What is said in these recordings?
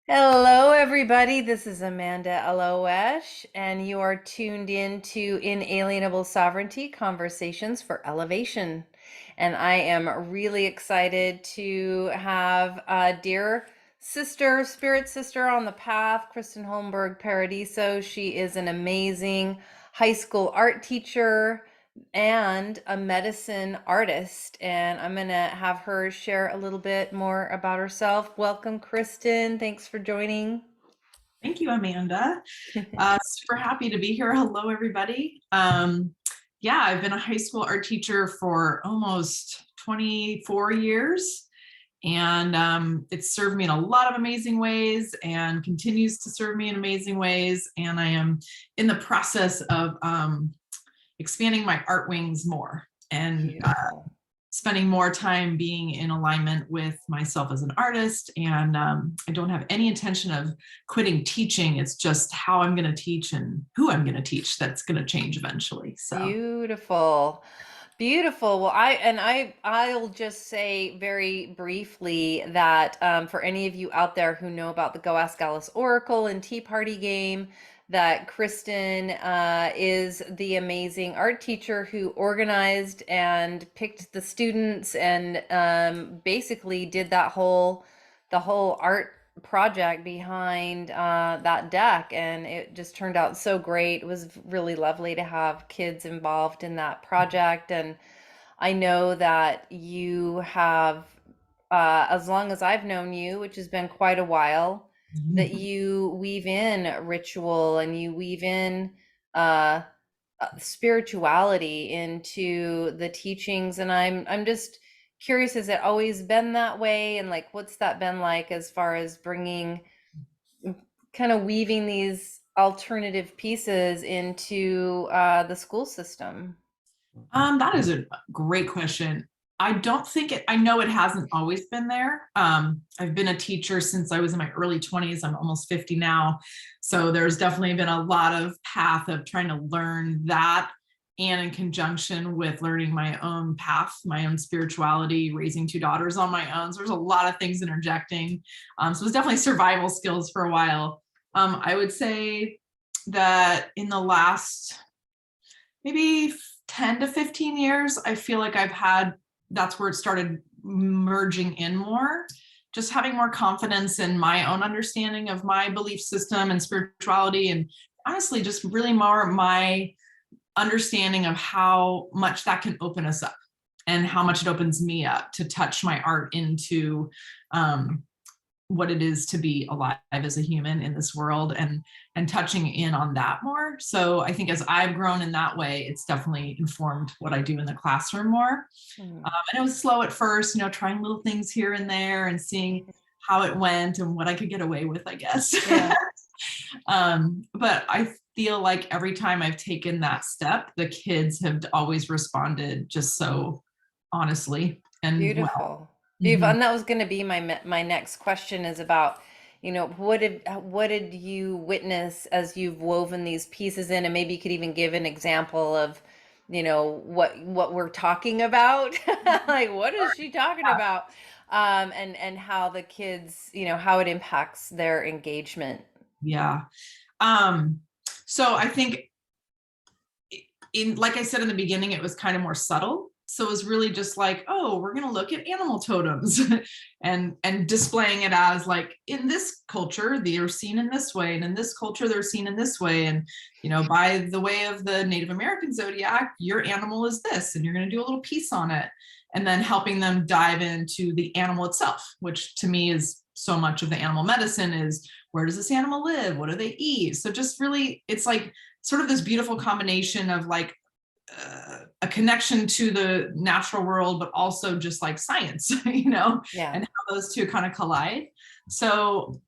Hello, everybody. This is Amanda Elo'esh, and you are tuned in to Inalienable Sovereignty Conversations for Elevation. And I am really excited to have a dear sister, spirit sister on the path, Kristen Holmberg Paradiso. She is an amazing high school art teacher and a medicine artist. And I'm going to have her share a little bit more about herself. Welcome, Kristen. Thanks for joining. Thank you, Amanda. Super happy to be here. Hello, everybody. Yeah, I've been a high school art teacher for almost 24 years, and it's served me in a lot of amazing ways and continues to serve me in amazing ways. And I am in the process of expanding my art wings more and Beautiful. spending more time being in alignment with myself as an artist. And I don't have any intention of quitting teaching. It's just how I'm going to teach and who I'm going to teach that's going to change eventually. So Beautiful. Beautiful. Well, I'll just say very briefly that for any of you out there who know about the Go Ask Alice Oracle and Tea Party game, that Kristen is the amazing art teacher who organized and picked the students and basically did the whole art project behind that deck, and it just turned out so great. It was really lovely to have kids involved in that project. And I know that you have, as long as I've known you, which has been quite a while, that you weave in ritual and you weave in uh, spirituality into the teachings. And I'm just curious, has it always been that way? And like, what's that been like as far as bringing, kind of weaving these alternative pieces into the school system? that is a great question. I don't think it, I know it hasn't always been there. I've been a teacher since I was in my early 20s. I'm almost 50 now. So there's definitely been a lot of path of trying to learn that, and in conjunction with learning my own path, my own spirituality, raising two daughters on my own. So there's a lot of things interjecting. So it was definitely survival skills for a while. I would say that in the last maybe 10 to 15 years, I feel like I've had, that's where it started merging in more, just having more confidence in my own understanding of my belief system and spirituality. And honestly, just really more my understanding of how much that can open us up and how much it opens me up to touch my art into what it is to be alive as a human in this world, and touching in on that more. So I think as I've grown in that way, it's definitely informed what I do in the classroom more. Hmm. And it was slow at first, trying little things here and there and seeing how it went and what I could get away with, I guess. Yeah. But I feel like every time I've taken that step, the kids have always responded just so honestly and well. Beautiful. Beautiful. Mhm. And that was going to be my next question, is about, what did you witness as you've woven these pieces in? And maybe you could even give an example of, what we're talking about. Like, what is she talking about? And how the kids, how it impacts their engagement. Yeah. Um, so I think in, like I said in the beginning, it was kind of more subtle. So it was really just like, oh, we're going to look at animal totems and displaying it as like, in this culture, they're seen in this way. And in this culture, they're seen in this way. And, by the way of the Native American zodiac, your animal is this, and you're going to do a little piece on it. And then helping them dive into the animal itself, which to me is so much of the animal medicine is, where does this animal live? What do they eat? So just really, it's like sort of this beautiful combination of like a connection to the natural world, but also just like science, and Yeah. how those two kind of collide. So,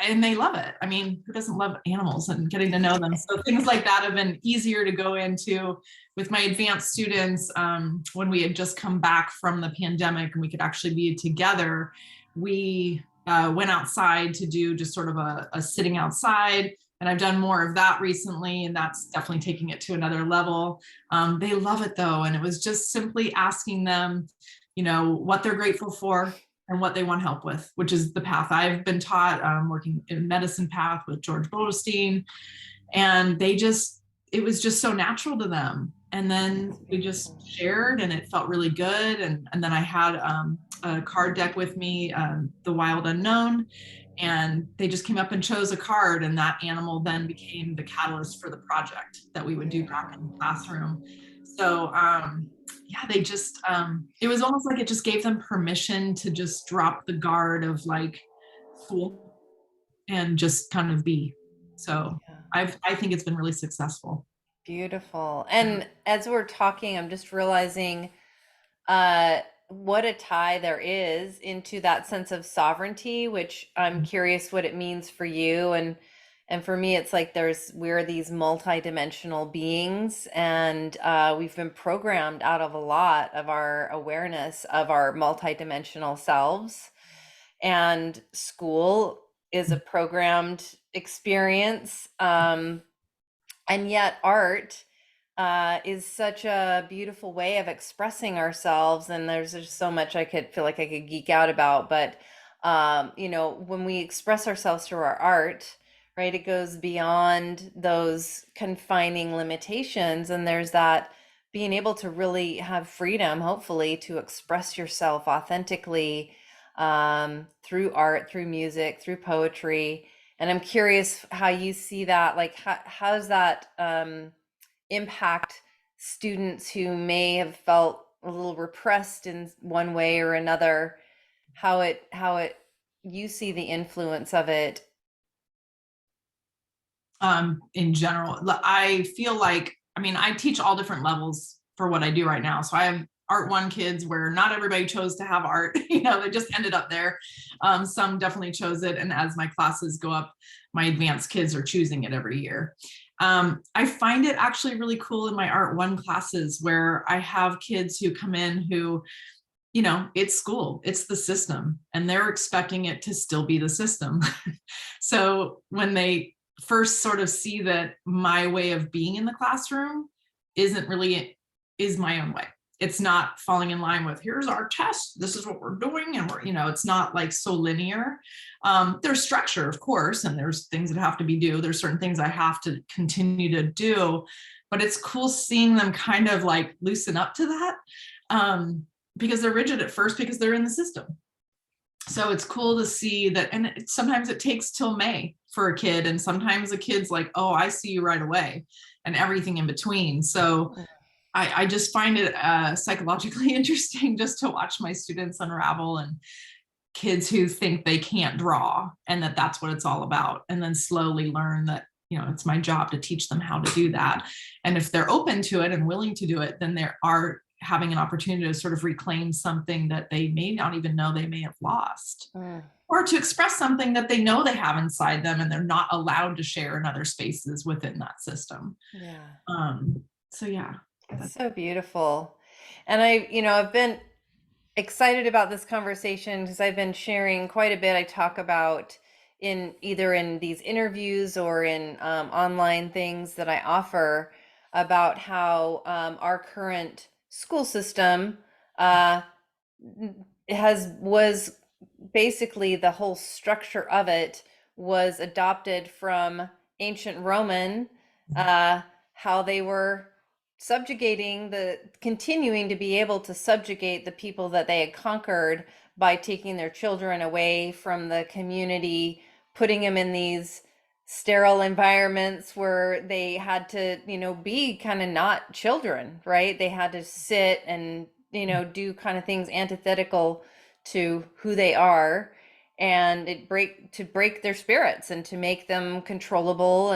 and they love it. I mean, who doesn't love animals and getting to know them? So things like that have been easier to go into with my advanced students. When we had just come back from the pandemic and we could actually be together, we went outside to do just sort of a sitting outside. And I've done more of that recently, and that's definitely taking it to another level. They love it though. And it was just simply asking them, what they're grateful for, and what they want help with, which is the path I've been taught, working in medicine path with George Bodenstein. And it was just so natural to them. And then we just shared and it felt really good. And then I had a card deck with me, The Wild Unknown, and they just came up and chose a card, and that animal then became the catalyst for the project that we would do back in the classroom. So yeah, they just it was almost like it just gave them permission to just drop the guard of like school and just kind of be. So I think it's been really successful. Beautiful. And as we're talking, I'm just realizing what a tie there is into that sense of sovereignty, which I'm curious what it means for you. And for me, it's like we're these multidimensional beings, and we've been programmed out of a lot of our awareness of our multidimensional selves. And school is a programmed experience. And yet art is such a beautiful way of expressing ourselves, and there's just so much I could feel like I could geek out about. But when we express ourselves through our art, right, it goes beyond those confining limitations, and there's that being able to really have freedom, hopefully, to express yourself authentically through art, through music, through poetry. And I'm curious how you see that, like how does that impact students who may have felt a little repressed in one way or another, how it you see the influence of it? In general, I feel like, I mean, I teach all different levels for what I do right now. So I have art one kids where not everybody chose to have art, they just ended up there. Some definitely chose it. And as my classes go up, my advanced kids are choosing it every year. I find it actually really cool in my art one classes where I have kids who come in who, it's school, it's the system, and they're expecting it to still be the system. So when they first sort of see that my way of being in the classroom is my own way. It's not falling in line with, here's our test, this is what we're doing, and it's not like so linear. There's structure, of course, and there's things that have to be do. There's certain things I have to continue to do, but it's cool seeing them kind of like loosen up to that, because they're rigid at first because they're in the system. So it's cool to see that, and sometimes it takes till May for a kid, and sometimes a kid's like, oh, I see you right away, and everything in between. So I just find it psychologically interesting just to watch my students unravel, and kids who think they can't draw and that's what it's all about, and then slowly learn that it's my job to teach them how to do that. And if they're open to it and willing to do it, then they are having an opportunity to sort of reclaim something that they may not even know they may have lost, or to express something that they know they have inside them and they're not allowed to share in other spaces within that system. So yeah. That's so beautiful. And I've been excited about this conversation because I've been sharing quite a bit. I talk about in either in these interviews or in online things that I offer about how our current school system was basically, the whole structure of it was adopted from ancient Roman, how they were continuing to be able to subjugate the people that they had conquered by taking their children away from the community, putting them in these sterile environments where they had to, be kind of not children, right? They had to sit and, do kind of things antithetical to who they are, and to break their spirits and to make them controllable.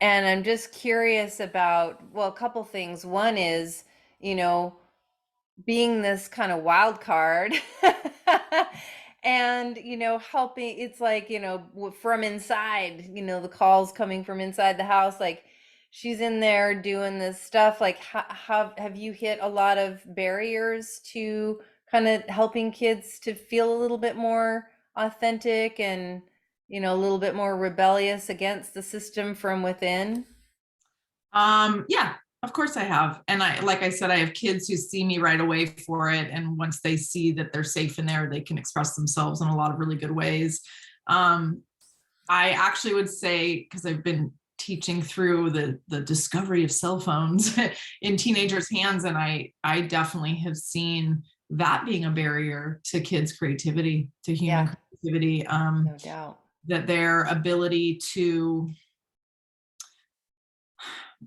And I'm just curious about, well, a couple things. One is, being this kind of wild card and, helping. It's like, from inside, the calls coming from inside the house, like she's in there doing this stuff. Like, how have you hit a lot of barriers to kind of helping kids to feel a little bit more authentic and, a little bit more rebellious against the system from within? Yeah, Of course I have. And like I said, I have kids who see me right away for it. And once they see that they're safe in there, they can express themselves in a lot of really good ways. Um, I actually would say, because I've been teaching through the discovery of cell phones in teenagers' hands, and I definitely have seen that being a barrier to kids' creativity, to human Yeah, creativity, no doubt. that their ability to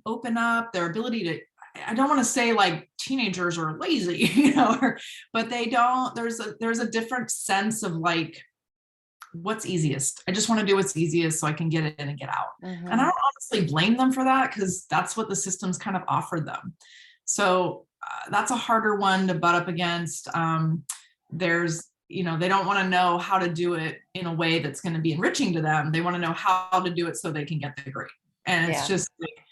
open up, their ability to, I don't want to say like teenagers are lazy, but they don't, there's a different sense of like, what's easiest. I just want to do what's easiest so I can get it in and get out. And I Hmm. don't honestly blame them for that, because that's what the system's kind of offered them. So that's a harder one to butt up against. There's, they don't want to know how to do it in a way that's going to be enriching to them. They want to know how to do it so they can get the grade. And it's Yeah. just like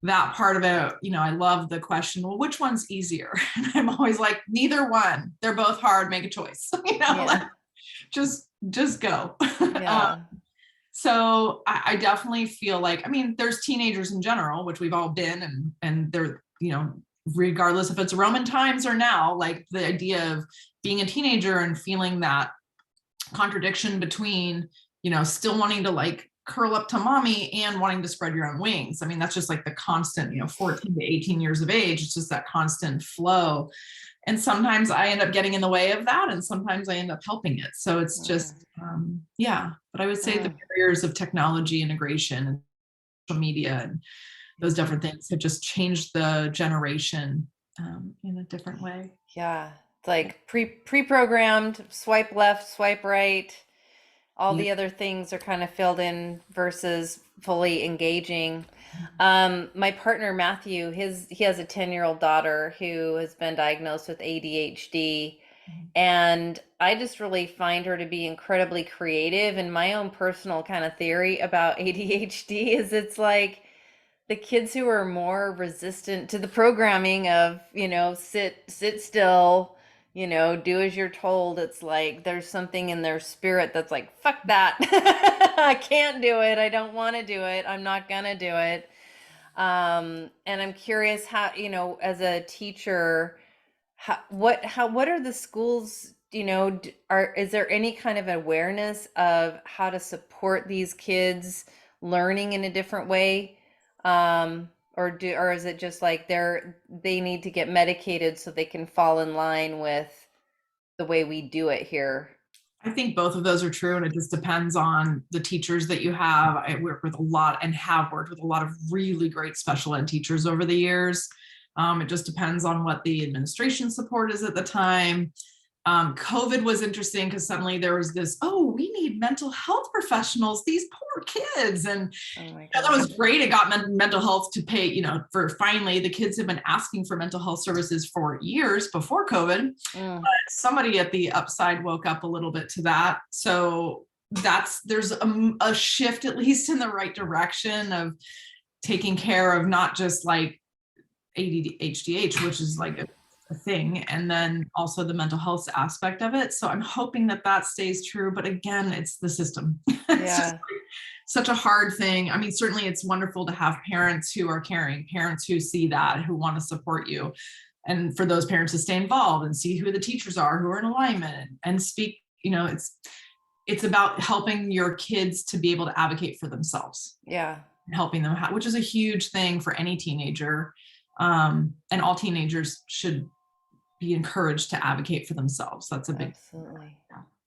that part of it, I love the question, well, which one's easier? And I'm always like, neither one. They're both hard, make a choice. Yeah. Like, just go. Yeah. So I definitely feel like, I mean, there's teenagers in general, which we've all been, and they're, regardless if it's Roman times or now, like the idea of being a teenager and feeling that contradiction between, still wanting to like curl up to mommy and wanting to spread your own wings. I mean, that's just like the constant, 14 to 18 years of age. It's just that constant flow. And sometimes I end up getting in the way of that, and sometimes I end up helping it. So it's Mm. just, yeah. But I would say the Mm. barriers of technology integration and social media and those different things have just changed the generation in a different way. Yeah. It's like pre-programmed, swipe left, swipe right. All Yeah. the other things are kind of filled in versus fully engaging. My partner Matthew, he has a 10-year-old daughter who has been diagnosed with ADHD, and I just really find her to be incredibly creative. And my own personal kind of theory about ADHD is it's like the kids who are more resistant to the programming of, sit still, do as you're told. It's like there's something in their spirit that's like, fuck that. I can't do it. I don't want to do it. I'm not gonna do it. And I'm curious how, as a teacher, what are the schools, is there any kind of awareness of how to support these kids learning in a different way? Or is it just like they need to get medicated so they can fall in line with the way we do it here? I think both of those are true, and it just depends on the teachers that you have. I work with a lot and have worked with a lot of really great special ed teachers over the years. It just depends on what the administration support is at the time. COVID was interesting because suddenly there was this, oh, we need mental health professionals, these poor kids. And Oh my that was gosh. great. It got mental health to pay, for finally the kids have been asking for mental health services for years before COVID. Mm, Somebody at the upside woke up a little bit to that. So there's a shift, at least in the right direction, of taking care of not just like ADHD, which is like a thing, and then also the mental health aspect of it. So I'm hoping that stays true. But again, it's the system. It's just yeah. like such a hard thing. I mean, certainly it's wonderful to have parents who are caring, parents who see that, who want to support you, and for those parents to stay involved and see who the teachers are who are in alignment and speak. It's about helping your kids to be able to advocate for themselves, Yeah. helping them, which is a huge thing for any teenager. And all teenagers should be encouraged to advocate for themselves. That's a big. Absolutely.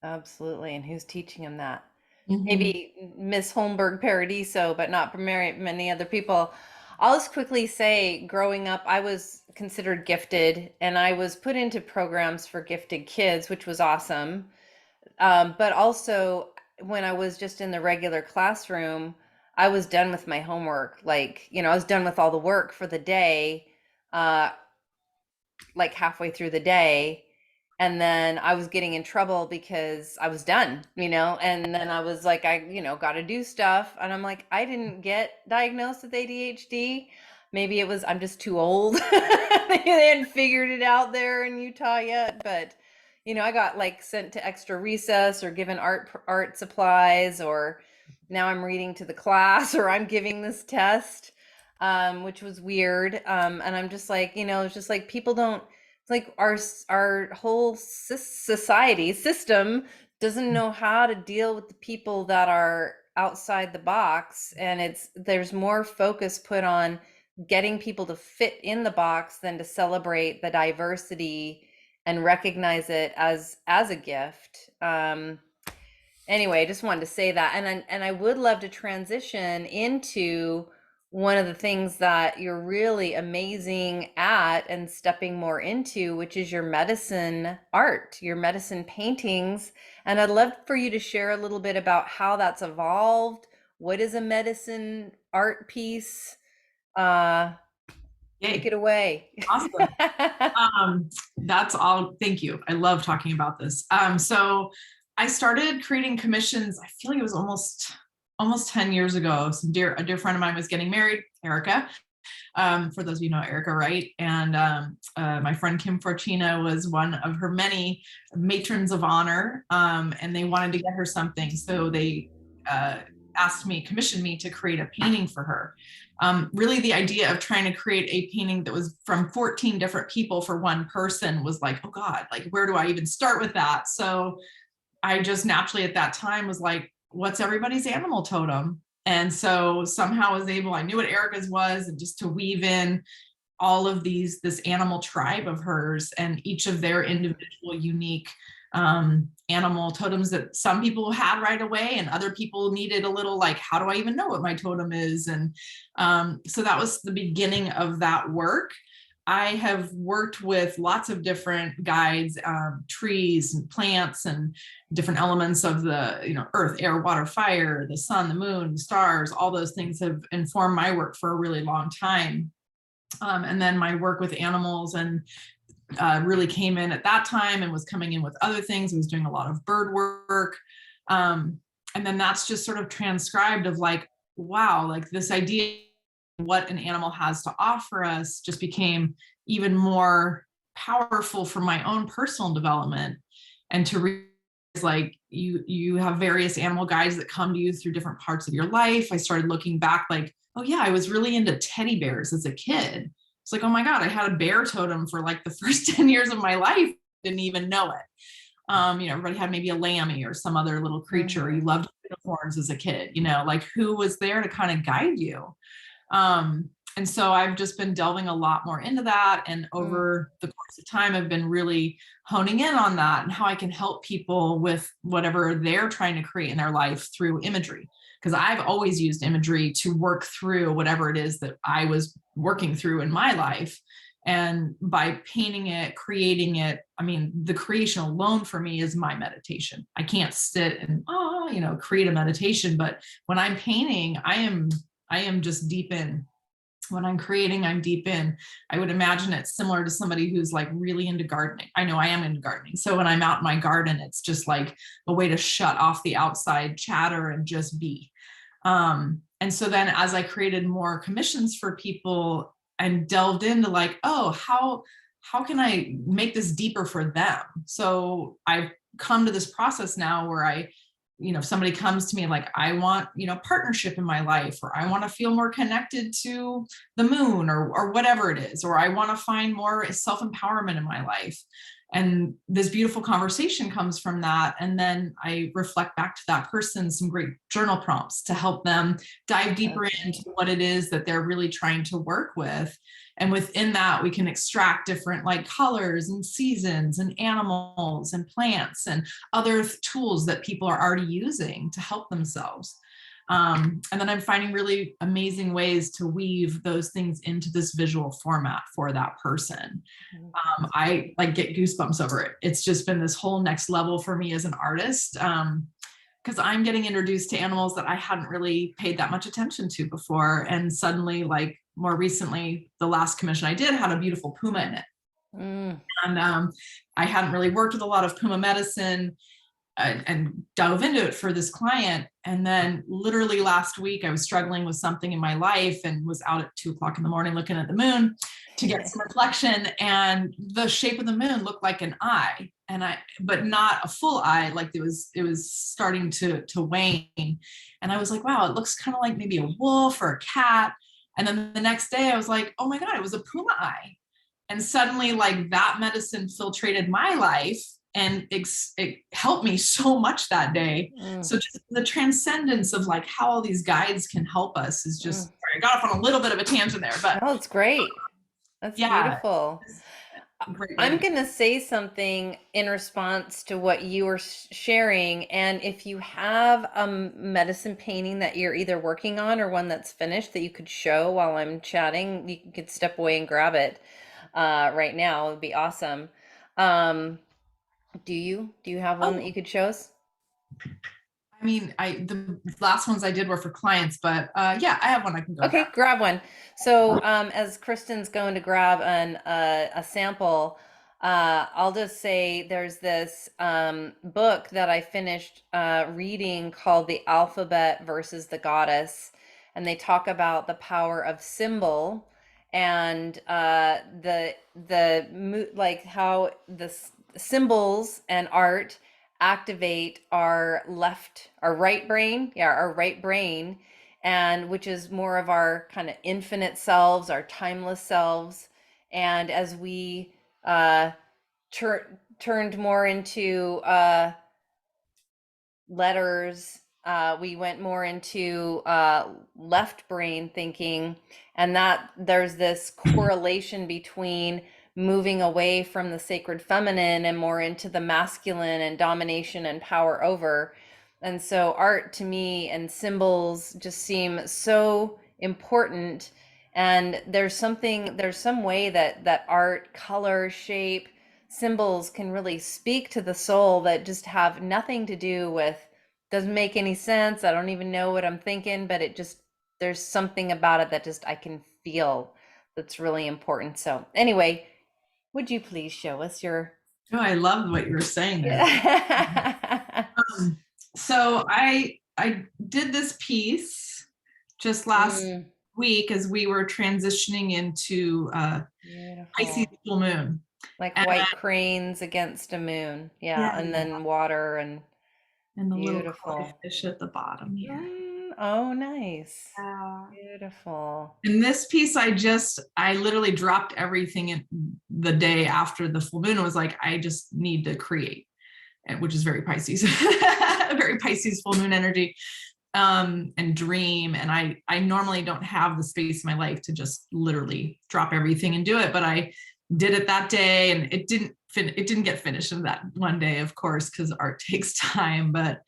Absolutely. And who's teaching them that? Mhm. Maybe Miss Holmberg Paradiso, but not for many other people. I'll just quickly say, growing up, I was considered gifted, and I was put into programs for gifted kids, which was awesome. But also, when I was just in the regular classroom, I was done with my homework. Like, I was done with all the work for the day, uh, like halfway through the day. And then I was getting in trouble because I was done, and then I was like, got to do stuff. And I'm like, I didn't get diagnosed with ADHD. Maybe it was, I'm just too old. They hadn't figured it out there in Utah yet. But, I got like sent to extra recess or given art supplies, or now I'm reading to the class or I'm giving this test. which was weird. And I'm just like, it's just like people don't. It's like our whole society system doesn't know how to deal with the people that are outside the box, and there's more focus put on getting people to fit in the box than to celebrate the diversity and recognize it as a gift. Anyway, I just wanted to say that, and I would love to transition into one of the things that you're really amazing at and stepping more into, which is your medicine art, your medicine paintings. And I'd love for you to share a little bit about how that's evolved. What is a medicine art piece? Take Yay. it away. Awesome. That's all. Thank you. I love talking about this. So I started creating commissions. I feel like it was almost 10 years ago. A dear friend of mine was getting married, Erica. For those of you know Erica, right? And my friend Kim Fortuna was one of her many matrons of honor, and they wanted to get her something. So they commissioned me to create a painting for her. Really, the idea of trying to create a painting that was from 14 different people for one person was like, oh God, like, where do I even start with that? So I just naturally at that time was like, what's everybody's animal totem? And so somehow I knew what Erica's was, and just to weave in all of this animal tribe of hers and each of their individual unique animal totems that some people had right away and other people needed a little, like, how do I even know what my totem is? And so that was the beginning of that work. I have worked with lots of different guides, trees and plants and different elements of the, earth, air, water, fire, the sun, the moon, the stars. All those things have informed my work for a really long time. And then my work with animals and really came in at that time and was coming in with other things. I was doing a lot of bird work. And then that's just sort of transcribed of like, wow, like this idea what an animal has to offer us just became even more powerful for my own personal development. And to realize, like, you have various animal guides that come to you through different parts of your life. I started looking back like, oh yeah, I was really into teddy bears as a kid. It's like, oh my God, I had a bear totem for like the first 10 years of my life, didn't even know it. Everybody had maybe a lammy or some other little creature. Mm-hmm. You loved unicorns as a kid, like who was there to kind of guide you? And so I've just been delving a lot more into that. And over the course of time, I've been really honing in on that and how I can help people with whatever they're trying to create in their life through imagery. Because I've always used imagery to work through whatever it is that I was working through in my life. And by painting it, creating it, I mean, the creation alone for me is my meditation. I can't sit and, create a meditation, but when I'm painting, I am just deep in. When I'm creating, I'm deep in. I would imagine it's similar to somebody who's like really into gardening. I know I am into gardening. So when I'm out in my garden, it's just like a way to shut off the outside chatter and just be. And so then as I created more commissions for people and delved into like, oh, how can I make this deeper for them? So I've come to this process now where if somebody comes to me like, I want, partnership in my life, or I want to feel more connected to the moon or whatever it is, or I want to find more self-empowerment in my life. And this beautiful conversation comes from that. And then I reflect back to that person some great journal prompts to help them dive deeper into what it is that they're really trying to work with. And within that, we can extract different like colors and seasons and animals and plants and other tools that people are already using to help themselves. And then I'm finding really amazing ways to weave those things into this visual format for that person. I like get goosebumps over it. It's just been this whole next level for me as an artist. Because I'm getting introduced to animals that I hadn't really paid that much attention to before. And suddenly, like more recently, the last commission I did had a beautiful puma in it. And I hadn't really worked with a lot of puma medicine and dove into it for this client. And then literally last week, I was struggling with something in my life and was out at 2:00 in the morning looking at the moon to get some reflection. And the shape of the moon looked like an eye. But not a full eye, like it was starting to wane. And I was like, wow, it looks kind of like maybe a wolf or a cat. And then the next day I was like, oh my God, it was a puma eye. And suddenly like that medicine filtrated my life and it helped me so much that day. Mm, So just the transcendence of like how all these guides can help us is just, mm. sorry, I got off on a little bit of a tangent there, but Oh, it's great. That's yeah, beautiful. it's a great way I'm to going to say something in response to what you were sharing. And if you have a medicine painting that you're either working on or one that's finished that you could show while I'm chatting, you could step away and grab it right now. It would be awesome. Um, do you have one that oh, you could show us? I mean, the last ones I did were for clients, but yeah, I have one I can go grab. Okay, grab one. So, as Kristen's going to grab a sample, I'll just say there's this book that I finished reading called The Alphabet versus the Goddess, and they talk about the power of symbol and like how symbols and art activate our right brain, yeah, our right brain, and which is more of our kind of infinite selves, our timeless selves. And as we turned more into letters, we went more into left brain thinking, and that there's this correlation between moving away from the sacred feminine and more into the masculine and domination and power over. And so art to me and symbols just seem so important. And there's some way that art, color, shape, symbols can really speak to the soul that just have nothing to do with, doesn't make any sense. I don't even know what I'm thinking, but it just, there's something about it that just I can feel that's really important. So anyway, would you please show us your Oh, I loved what you were saying there. yeah. So I did this piece just last Mm, week as we were transitioning into Pisces beautiful. full moon. Like And white cranes against a moon. Yeah, yeah, and then water and and the little koi beautiful. fish at the bottom here. Oh, nice. Yeah. Beautiful. In this piece, I literally dropped everything in the day after the full moon. It was like, I just need to create, which is very Pisces, very Pisces full moon energy, and dream. And I normally don't have the space in my life to just literally drop everything and do it, but I did it that day, and it didn't get finished in that one day, of course, because art takes time. But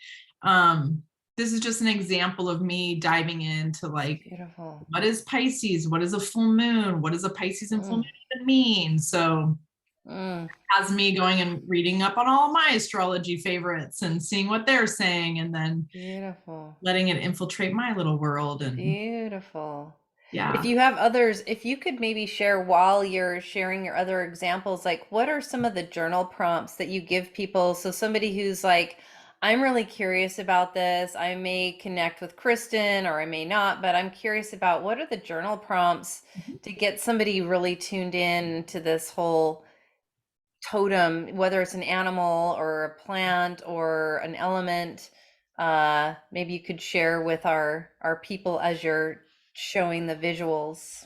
this is just an example of me diving into like, Beautiful. what is Pisces? What is a full moon? What does a Pisces and full moon Mm, even mean? So mm, has me going and reading up on all my astrology favorites and seeing what they're saying, and then beautiful. letting it infiltrate my little world. And Beautiful. If yeah. you have others, if you could maybe share while you're sharing your other examples, like what are some of the journal prompts that you give people? So somebody who's like, I'm really curious about this. I may connect with Kristen or I may not, but I'm curious about what are the journal prompts to get somebody really tuned in to this whole totem, whether it's an animal or a plant or an element. Maybe you could share with our people as you're showing the visuals.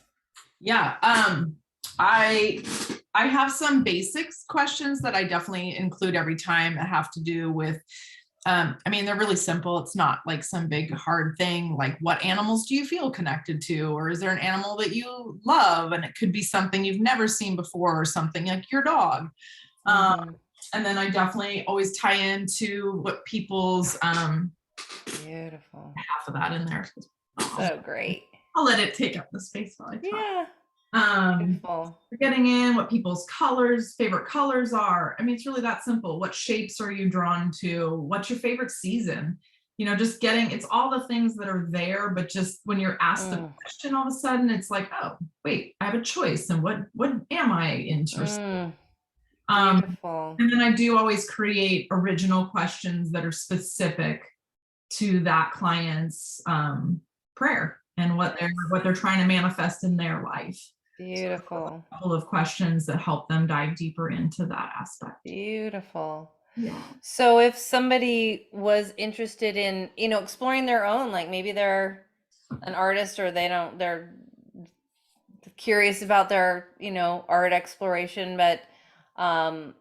Yeah. I I have some basics questions that I definitely include every time that have to do with I mean, they're really simple. It's not like some big hard thing, like what animals do you feel connected to? Or is there an animal that you love? And it could be something you've never seen before, or something like your dog. Um, Hmm. and then I definitely always tie into what people's Beautiful. half of that in there. So great. I'll let it take up the space while I talk. Yeah. Um, Beautiful. we're getting in what people's favorite colors are. I mean, it's really that simple. What shapes are you drawn to? What's your favorite season? You know, just getting, it's all the things that are there, but just when you're asked the Mm, question, all of a sudden it's like, oh, wait, I have a choice. And what am I interested mm, in? beautiful. And then I do always create original questions that are specific to that client's prayer and what they're trying to manifest in their life. So Beautiful. a couple of questions that help them dive deeper into that aspect. Beautiful. Yeah. So if somebody was interested in, exploring their own, like maybe they're an artist or they're curious about their, art exploration, but um,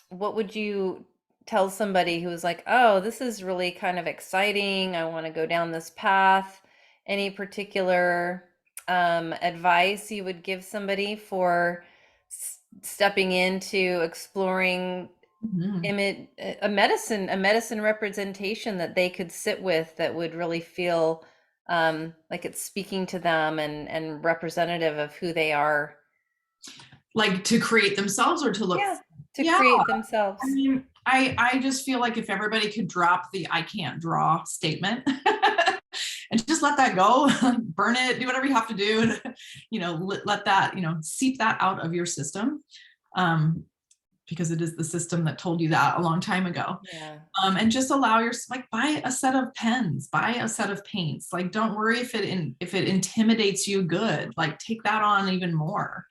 what would you tell somebody who was like, oh, this is really kind of exciting. I want to go down this path. Any particular advice you would give somebody for stepping into exploring Mhm. a medicine representation that they could sit with that would really feel like it's speaking to them and representative of who they are? Like to create themselves or to look. Yeah, to Yeah, create I themselves. mean, I just feel like if everybody could drop the "I can't draw" statement and just let that go, burn it, do whatever you have to do, let that, seep that out of your system. Um, because it is the system that told you that a long time ago. Yeah. And just allow your, like, buy a set of pens, buy a set of paints. Like, don't worry if it intimidates you. Good, like, take that on even more.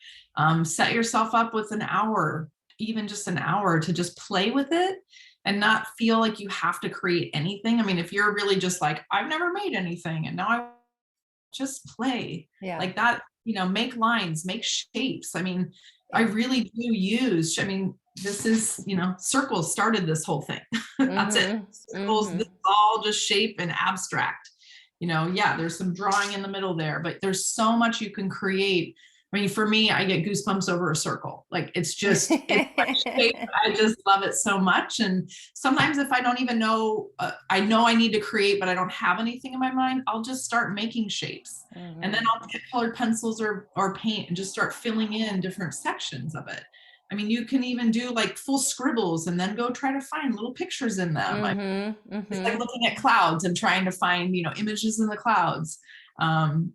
Set yourself up with an hour, even just an hour, to just play with it and not feel like you have to create anything. I mean, if you're really just like, I've never made anything and now I just play Yeah. like that, make lines, make shapes. I mean, I Yeah. really do use, I mean, this is, circles started this whole thing. That's it. Mm-hmm. Circles, this Mm-hmm. is all just shape and abstract. Yeah, there's some drawing in the middle there, but there's so much you can create. I mean, for me, I get goosebumps over a circle. Like, it's my shape. I just love it so much. And sometimes if I don't even know, I know I need to create, but I don't have anything in my mind, I'll just start making shapes. And then Mm-hmm. I'll get colored pencils or paint and just start filling in different sections of it. I mean, you can even do like full scribbles and then go try to find little pictures in them. Mm-hmm. It's like Mm-hmm. looking at clouds and trying to find, images in the clouds.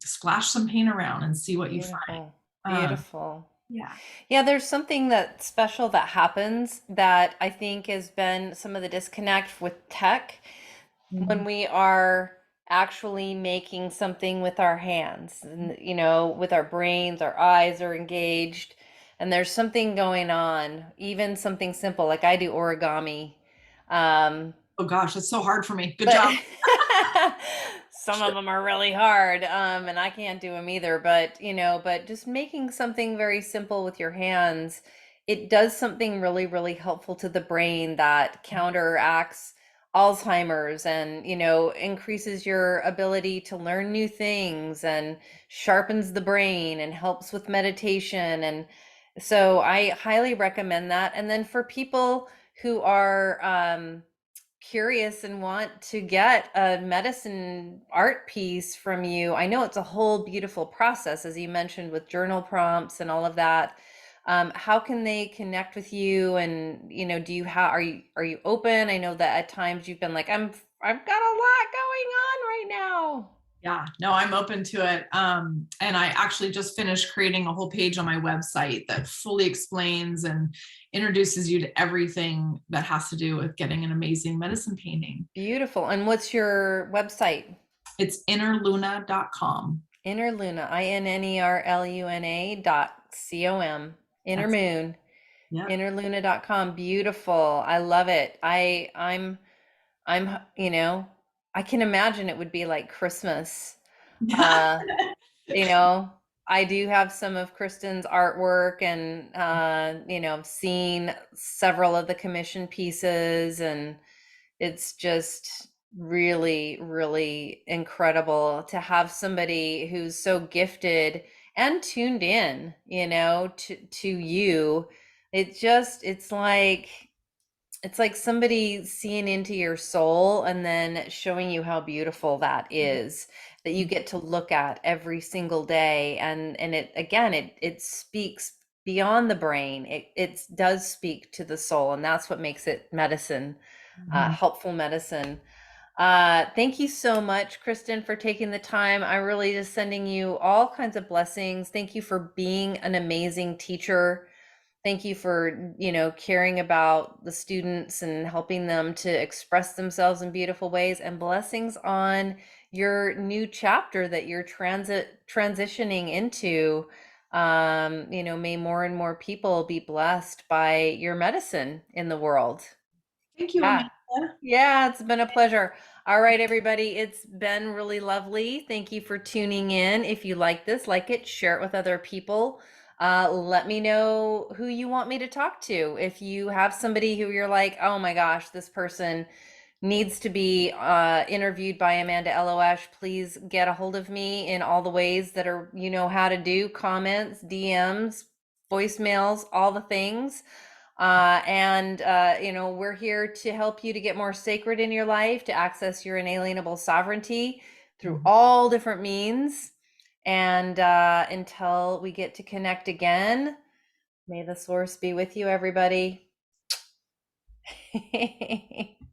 Splash some paint around and see what you find. Beautiful. Um, Beautiful. yeah. Yeah, there's something that special that happens that I think has been some of the disconnect with tech when Mhm. we are actually making something with our hands and, with our brains, our eyes are engaged, and there's something going on, even something simple like I do origami. Um, Oh gosh, that's so hard for me. Good but job. some of them are really hard, and I can't do them either. But just making something very simple with your hands, it does something really, really helpful to the brain that counteracts Alzheimer's and, increases your ability to learn new things and sharpens the brain and helps with meditation. And so I highly recommend that. And then for people who are, curious and want to get a medicine art piece from you, I know it's a whole beautiful process, as you mentioned, with journal prompts and all of that. How can they connect with you? And do you have are you open? I know that at times you've been like, I've got a lot going on right now. Yeah, no, I'm open to it. And I actually just finished creating a whole page on my website that fully explains and introduces you to everything that has to do with getting an amazing medicine painting. Beautiful. And what's your website? It's innerluna.com. Innerluna, INNERLUNA.com. Inner That's, Moon. yeah. Innerluna.com. Beautiful. I love it. I'm, I can imagine it would be like Christmas. Uh, you know, I do have some of Kristen's artwork and I've seen several of the commission pieces, and it's just really, really incredible to have somebody who's so gifted and tuned in, to you. It's like somebody seeing into your soul and then showing you how beautiful that is, that you get to look at every single day. And it, again, it speaks beyond the brain. It does speak to the soul, and that's what makes it medicine, Mhm. helpful medicine. Thank you so much, Kristen, for taking the time. I really just sending you all kinds of blessings. Thank you for being an amazing teacher. Thank you for, caring about the students and helping them to express themselves in beautiful ways, and blessings on your new chapter that you're transitioning into. May more and more people be blessed by your medicine in the world. Thank you, Yeah. Amanda. Yeah, it's been a pleasure. All right, everybody. It's been really lovely. Thank you for tuning in. If you like this, like it, share it with other people. Let me know who you want me to talk to. If you have somebody who you're like, oh my gosh, this person needs to be interviewed by Amanda Elo'esh, please get a hold of me in all the ways that are, you know how to do: comments, DMs, voicemails, all the things. We're here to help you to get more sacred in your life, to access your inalienable sovereignty through Mhm. all different means. And until we get to connect again, may the source be with you, everybody.